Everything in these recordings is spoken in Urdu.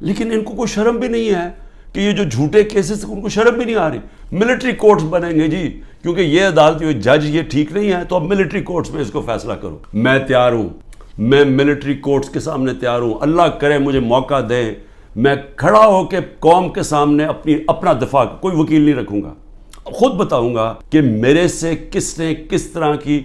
لیکن ان کو کوئی شرم بھی نہیں ہے کہ یہ جو جھوٹے کیسز ان کو شرم بھی نہیں آ رہی. ملٹری کورٹس بنیں گے جی, کیونکہ یہ عدالت جج یہ ٹھیک نہیں ہے تو اب ملٹری کورٹس میں اس کو فیصلہ کرو. میں تیار ہوں, میں ملٹری کورٹس کے سامنے تیار ہوں. اللہ کرے مجھے موقع دے, میں کھڑا ہو کے قوم کے سامنے اپنا دفاع, کوئی وکیل نہیں رکھوں گا, خود بتاؤں گا کہ میرے سے کس نے کس طرح کی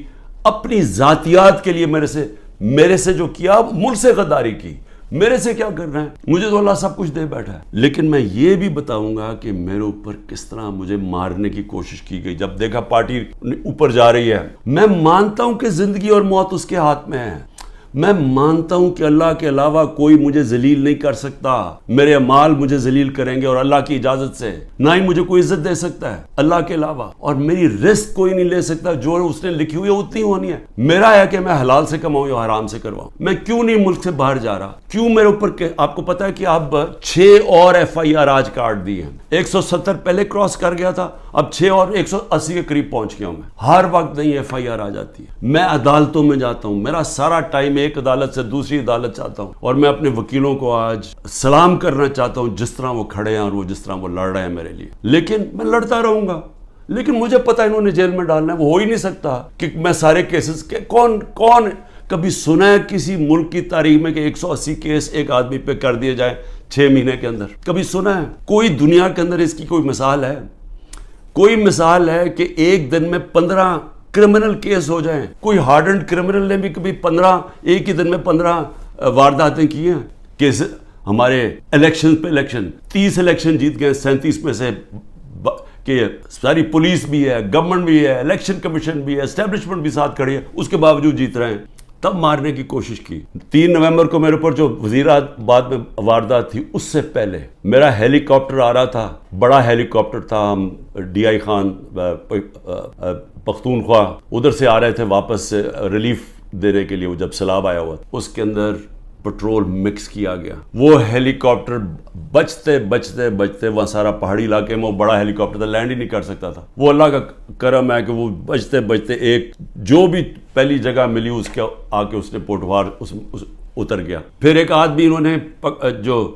اپنی ذاتیات کے لیے میرے سے جو کیا, ملک سے غداری کی, میرے سے کیا کرنا ہے, مجھے تو اللہ سب کچھ دے بیٹھا ہے. لیکن میں یہ بھی بتاؤں گا کہ میرے اوپر کس طرح مجھے مارنے کی کوشش کی گئی. جب دیکھا پارٹی اوپر جا رہی ہے, میں مانتا ہوں کہ زندگی اور موت اس کے ہاتھ میں ہے. میں مانتا ہوں کہ اللہ کے علاوہ کوئی مجھے ذلیل نہیں کر سکتا. میرے اعمال مجھے ذلیل کریں گے اور اللہ کی اجازت سے, نہ ہی مجھے کوئی عزت دے سکتا ہے اللہ کے علاوہ, اور میری رزق کوئی نہیں لے سکتا. جو اس نے لکھی ہوئی ہے اتنی ہونی ہے. میرا ہے کہ میں حلال سے کماؤں یا حرام سے کرواؤں. میں کیوں نہیں ملک سے باہر جا رہا, کیوں میرے اوپر آپ کو پتا ہے کہ اب 6 اور FIR آج کاٹ دی ہیں. 170 پہلے کراس کر گیا تھا, اب 6 اور 180 کے قریب پہنچ گیا ہوں. میں ہر وقت نہیں FIR آ جاتی ہے. میں عدالتوں میں جاتا ہوں, میرا سارا ٹائم ایک عدالت سے دوسری عدالت چاہتا ہوں, اور میں اپنے وکیلوں کو آج سلام کرنا چاہتا ہوں جس طرح وہ کھڑے ہیں اور وہ جس طرح وہ لڑ رہے ہیں میرے لیے. لیکن میں لڑتا رہوں گا, لیکن مجھے پتا انہوں نے جیل میں ڈالنا ہے. وہ ہو ہی نہیں سکتا کہ میں سارے کیسز کے کون کبھی سنا ہے کسی ملک کی تاریخ میں کہ 180 کیس ایک آدمی پہ کر دیے جائیں 6 مہینے کے اندر؟ کبھی سنا ہے؟ کوئی دنیا کے اندر اس کی کوئی مثال ہے؟ کوئی مثال ہے کہ ایک دن میں 15 کرمنل کیس ہو جائیں؟ کوئی ہارڈنڈ کرمنل نے بھی کبھی 15 ایک ہی دن میں 15 وارداتیں کی ہیں؟ کیس ہمارے الیکشن پہ الیکشن 30 الیکشن جیت گئے, 37 میں سے کہ ساری پولیس بھی ہے, گورنمنٹ بھی ہے, الیکشن کمیشن بھی ہے, اسٹیبلشمنٹ بھی ساتھ کھڑی ہے, اس کے باوجود جیت رہے ہیں. تب مارنے کی کوشش کی. 3 نومبر کو میرے اوپر جو وزیرآباد میں واردات تھی, اس سے پہلے میرا ہیلی کاپٹر آ رہا تھا, بڑا ہیلی کاپٹر تھا. ہم DI خان پختونخوا ادھر سے آ رہے تھے واپس سے ریلیف دینے کے لیے, وہ جب سیلاب آیا ہوا, اس کے اندر پٹرول مکس کیا گیا. وہ ہیلی کاپٹر بچتے بچتے بچتے, وہاں سارا پہاڑی علاقے میں وہ بڑا ہیلی کاپٹر تھا, لینڈ ہی نہیں کر سکتا تھا. وہ اللہ کا کرم ہے کہ وہ بچتے بچتے ایک جو بھی پہلی جگہ ملی اس کے آ کے اس نے پوٹوار اتر گیا. پھر ایک آدمی انہوں نے جو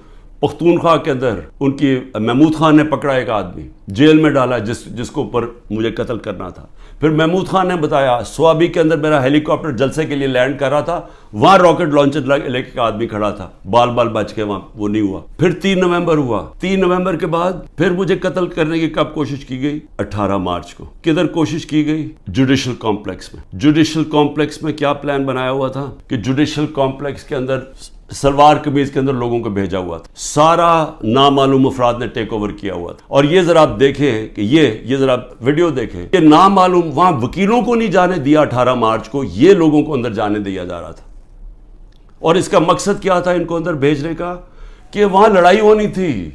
پختونخوا کے اندر ان کی محمود خان نے پکڑا, ایک آدمی جیل میں ڈالا جس کو اوپر مجھے قتل کرنا تھا. پھر محمود خان نے بتایا سوابی کے اندر میرا ہیلی کاپٹر جلسے کے لیے لینڈ کر رہا تھا, وہاں راکٹ لانچر لے کے ایک آدمی کھڑا تھا, بال بچ کے وہاں وہ نہیں ہوا. پھر 3 نومبر ہوا. 3 نومبر کے بعد پھر مجھے قتل کرنے کی کب کوشش کی گئی؟ 18 مارچ کو. کدھر کوشش کی گئی؟ جوڈیشل کمپلیکس میں. جوڈیشل کمپلیکس میں کیا پلان بنایا ہوا تھا کہ جوڈیشل کمپلیکس کے اندر سلوار قمیض کے اندر لوگوں کو بھیجا ہوا تھا. سارا نامعلوم افراد نے ٹیک اوور کیا ہوا تھا. اور یہ ذرا آپ دیکھیں کہ یہ ذرا ویڈیو دیکھیں کہ نامعلوم وہاں وکیلوں کو نہیں جانے دیا 18 مارچ کو, یہ لوگوں کو اندر جانے دیا جا رہا تھا. اور اس کا مقصد کیا تھا ان کو اندر بھیجنے کا؟ کہ وہاں لڑائی ہونی تھی,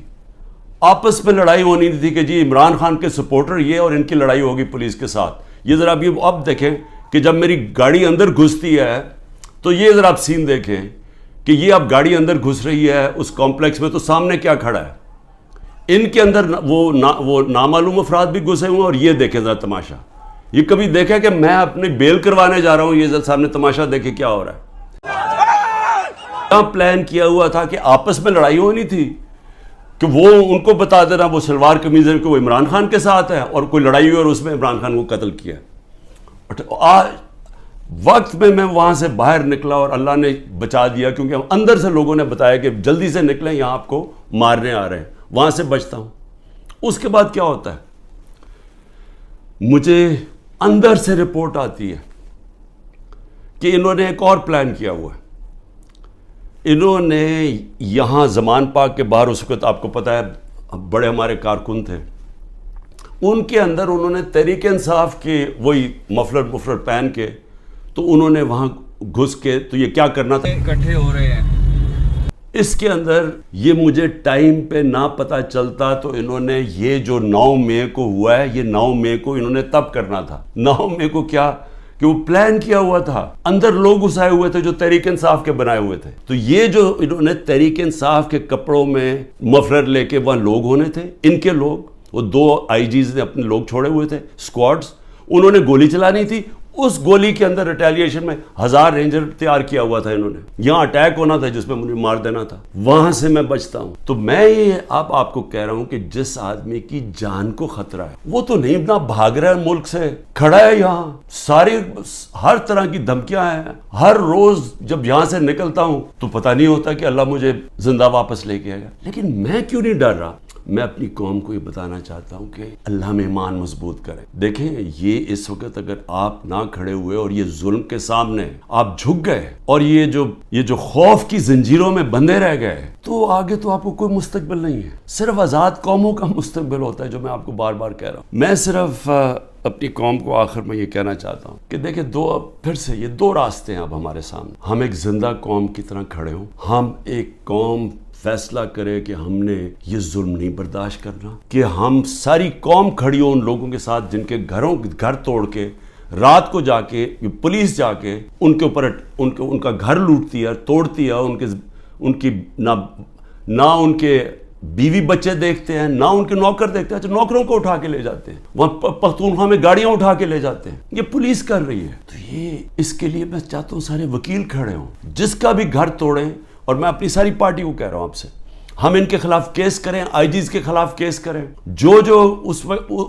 آپس میں لڑائی ہونی تھی کہ جی عمران خان کے سپورٹر یہ اور ان کی لڑائی ہوگی پولیس کے ساتھ. یہ ذرا اب دیکھیں کہ جب میری گاڑی اندر گھستی ہے تو یہ ذرا آپ سین دیکھیں کہ یہ اب گاڑی اندر گھس رہی ہے اس کمپلیکس میں, تو سامنے کیا کھڑا ہے؟ ان کے اندر وہ نامعلوم افراد بھی گھسے ہوئے ہیں. اور یہ دیکھیں ذرا تماشا, یہ کبھی دیکھا کہ میں اپنی بیل کروانے جا رہا ہوں, یہ سامنے تماشا دیکھیں کیا ہو رہا ہے. پلان کیا ہوا تھا کہ آپس میں لڑائی ہونی تھی کہ وہ ان کو بتا دینا وہ سلوار قمیض کہ وہ عمران خان کے ساتھ ہے, اور کوئی لڑائی ہوئی اور اس میں عمران خان کو قتل کیا. آج وقت میں وہاں سے باہر نکلا اور اللہ نے بچا دیا, کیونکہ اندر سے لوگوں نے بتایا کہ جلدی سے نکلیں, یہاں آپ کو مارنے آ رہے ہیں. وہاں سے بچتا ہوں. اس کے بعد کیا ہوتا ہے, مجھے اندر سے رپورٹ آتی ہے کہ انہوں نے ایک اور پلان کیا ہوا ہے. انہوں نے یہاں زمان پاک کے باہر, اس وقت آپ کو پتہ ہے بڑے ہمارے کارکن تھے, ان کے اندر انہوں نے تحریک انصاف کے وہی مفلر پہن کے, تو انہوں نے وہاں گھس کے, تو یہ کیا کرنا تھا, اکٹھے ہو رہے ہیں. اس کے اندر یہ مجھے ٹائم پہ نہ پتہ چلتا تو انہوں نے یہ جو 9 مئی کو ہوا ہے, یہ 9 مئی کو انہوں نے تب کرنا تھا. 9 مئی کو کیا کہ وہ پلان کیا ہوا تھا, اندر لوگ گھسائے ہوئے تھے جو تحریک انصاف کے بنائے ہوئے تھے. تو یہ جو انہوں نے تحریک انصاف کے کپڑوں میں مفلر لے کے وہاں لوگ ہونے تھے, ان کے لوگ, وہ 2 IGs نے اپنے لوگ چھوڑے ہوئے تھے, اسکواڈز, انہوں نے گولی چلانی تھی, اس گولی کے اندر ریٹیلیشن میں 1000 رینجر تیار کیا ہوا تھا انہوں نے. یہاں اٹیک ہونا تھا جس میں مجھے مار دینا تھا, وہاں سے میں بچتا ہوں. تو میں یہ آپ کو کہہ رہا ہوں کہ جس آدمی کی جان کو خطرہ ہے وہ تو نہیں نہ بھاگ رہا ہے ملک سے, کھڑا ہے یہاں. ساری ہر طرح کی دھمکیاں ہیں. ہر روز جب یہاں سے نکلتا ہوں تو پتہ نہیں ہوتا کہ اللہ مجھے زندہ واپس لے کے آئے گا. لیکن میں کیوں نہیں ڈر رہا؟ میں اپنی قوم کو یہ بتانا چاہتا ہوں کہ اللہ میں ایمان مضبوط کرے. دیکھیں یہ اس وقت اگر آپ نہ کھڑے ہوئے اور یہ ظلم کے سامنے آپ جھک گئے اور یہ جو خوف کی زنجیروں میں بندھے رہ گئے تو آگے تو آپ کو کوئی مستقبل نہیں ہے. صرف آزاد قوموں کا مستقبل ہوتا ہے, جو میں آپ کو بار بار کہہ رہا ہوں. میں صرف اپنی قوم کو آخر میں یہ کہنا چاہتا ہوں کہ دیکھیں پھر سے یہ دو راستے ہیں اب ہمارے سامنے. ہم ایک زندہ قوم کی طرح کھڑے ہوں, ہم ایک قوم فیصلہ کرے کہ ہم نے یہ ظلم نہیں برداشت کرنا, کہ ہم ساری قوم کھڑی ہو ان لوگوں کے ساتھ جن کے گھر توڑ کے رات کو جا کے پولیس جا کے ان کے اوپر ان کا گھر لوٹتی ہے, توڑتی ہے. ان کی نہ ان کے بیوی بچے دیکھتے ہیں, نہ ان کے نوکر دیکھتے ہیں. نوکروں کو اٹھا کے لے جاتے ہیں, وہاں پختونخوا میں گاڑیاں اٹھا کے لے جاتے ہیں. یہ پولیس کر رہی ہے. تو یہ اس کے لیے میں چاہتا ہوں سارے وکیل کھڑے ہوں, جس کا بھی گھر توڑیں. اور میں اپنی ساری پارٹی کو کہہ رہا ہوں آپ سے, ہم ان کے خلاف کیس کریں, آئی جیز کے خلاف کیس کریں. جو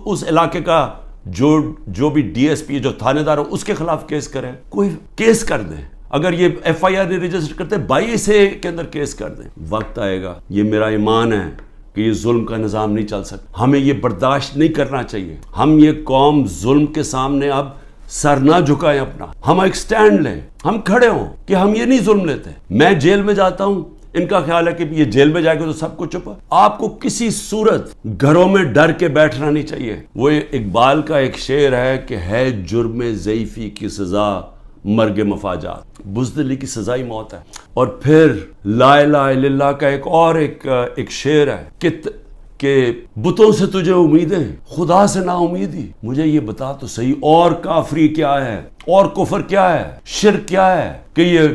اس علاقے کا جو بھی ڈی ایس پی جو تھانے دار ہو اس کے خلاف کیس کریں. کوئی کیس کر دیں. اگر یہ ایف آئی آر نہیں رجسٹر کرتے 22 کے اندر کیس کر دیں. وقت آئے گا, یہ میرا ایمان ہے کہ یہ ظلم کا نظام نہیں چل سکتا. ہمیں یہ برداشت نہیں کرنا چاہیے. ہم یہ قوم ظلم کے سامنے اب سر نہ جھکائیں اپنا. ہم ایک سٹینڈ لیں, ہم کھڑے ہوں کہ ہم یہ نہیں ظلم لیتے. میں جیل میں جاتا ہوں, ان کا خیال ہے کہ یہ جیل میں جائے گا تو سب کچھ چھپا. آپ کو کسی صورت گھروں میں ڈر کے بیٹھنا نہیں چاہیے. وہ اقبال کا ایک شعر ہے کہ ہے جرم ضعیفی کی سزا مرگ مفاجات, بزدلی کی سزا ہی موت ہے. اور پھر لا الہ الا اللہ کا ایک شعر ہے کہ بتوں سے تجھے امیدیں, خدا سے نا امیدی. مجھے یہ بتا تو صحیح, اور کافری کیا ہے, اور کفر کیا ہے, شرک کیا ہے کہ یہ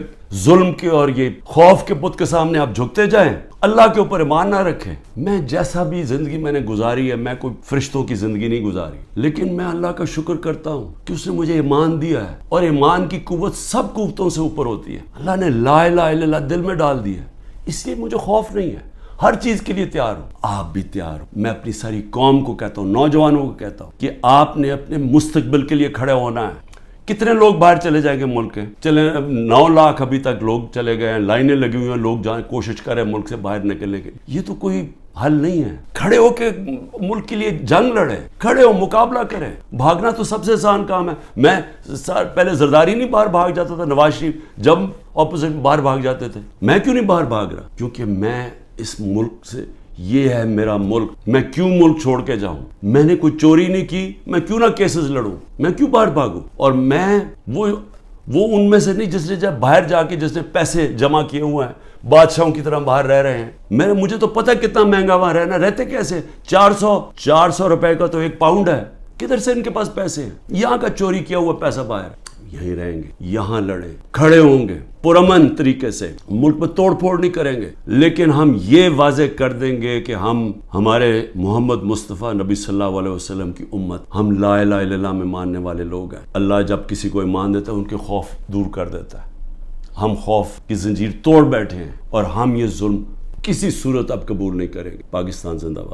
ظلم کے اور یہ خوف کے بت کے سامنے آپ جھکتے جائیں, اللہ کے اوپر ایمان نہ رکھیں. میں جیسا بھی زندگی میں نے گزاری ہے, میں کوئی فرشتوں کی زندگی نہیں گزاری, لیکن میں اللہ کا شکر کرتا ہوں کہ اس نے مجھے ایمان دیا ہے, اور ایمان کی قوت سب قوتوں سے اوپر ہوتی ہے. اللہ نے لا الہ الا اللہ دل میں ڈال دی ہے, اس لیے مجھے خوف نہیں ہے. ہر چیز کے لیے تیار ہوں, آپ بھی تیار ہو. میں اپنی ساری قوم کو کہتا ہوں, نوجوانوں کو کہتا ہوں کہ آپ نے اپنے مستقبل کے لیے کھڑے ہونا ہے. کتنے لوگ باہر چلے جائیں گے ملک کے, چلے 9 لاکھ ابھی تک لوگ چلے گئے ہیں, لائنیں لگی ہوئی ہیں, لوگ جائیں کوشش کریں ملک سے باہر نکلنے کی. یہ تو کوئی حل نہیں ہے. کھڑے ہو کے ملک کے لیے جنگ لڑے, کھڑے ہو مقابلہ کریں. بھاگنا تو سب سے آسان کام ہے. میں پہلے زرداری نہیں باہر بھاگ جاتا تھا, نواز شریف جب اپوزٹ باہر بھاگ جاتے تھے. میں کیوں نہیں باہر بھاگ رہا؟ کیونکہ میں اس ملک سے, یہ ہے میرا ملک, میں کیوں ملک چھوڑ کے جاؤں؟ میں نے کوئی چوری نہیں کی, میں کیوں نہ کیسز لڑوں, میں کیوں باہر بھاگوں؟ اور میں وہ ان میں سے نہیں جس نے جب باہر جا کے جس نے پیسے جمع کیے ہوئے ہیں, بادشاہوں کی طرح باہر رہ رہے ہیں. مجھے تو پتہ کتنا مہنگا وہاں رہنا, رہتے کیسے؟ 400 روپے کا تو 1 پاؤنڈ ہے. کدھر سے ان کے پاس پیسے ہیں؟ یہاں کا چوری کیا ہوا پیسہ باہر. یہیں رہیں گے, یہاں لڑیں, کھڑے ہوں گے پرامن طریقے سے, ملک میں توڑ پھوڑ نہیں کریں گے, لیکن ہم یہ واضح کر دیں گے کہ ہم ہمارے محمد مصطفیٰ نبی صلی اللہ علیہ وسلم کی امت, ہم لا الہ الا اللہ میں ماننے والے لوگ ہیں. اللہ جب کسی کو ایمان دیتا ہے ان کے خوف دور کر دیتا ہے. ہم خوف کی زنجیر توڑ بیٹھے ہیں, اور ہم یہ ظلم کسی صورت اب قبول نہیں کریں گے. پاکستان زندہ باد.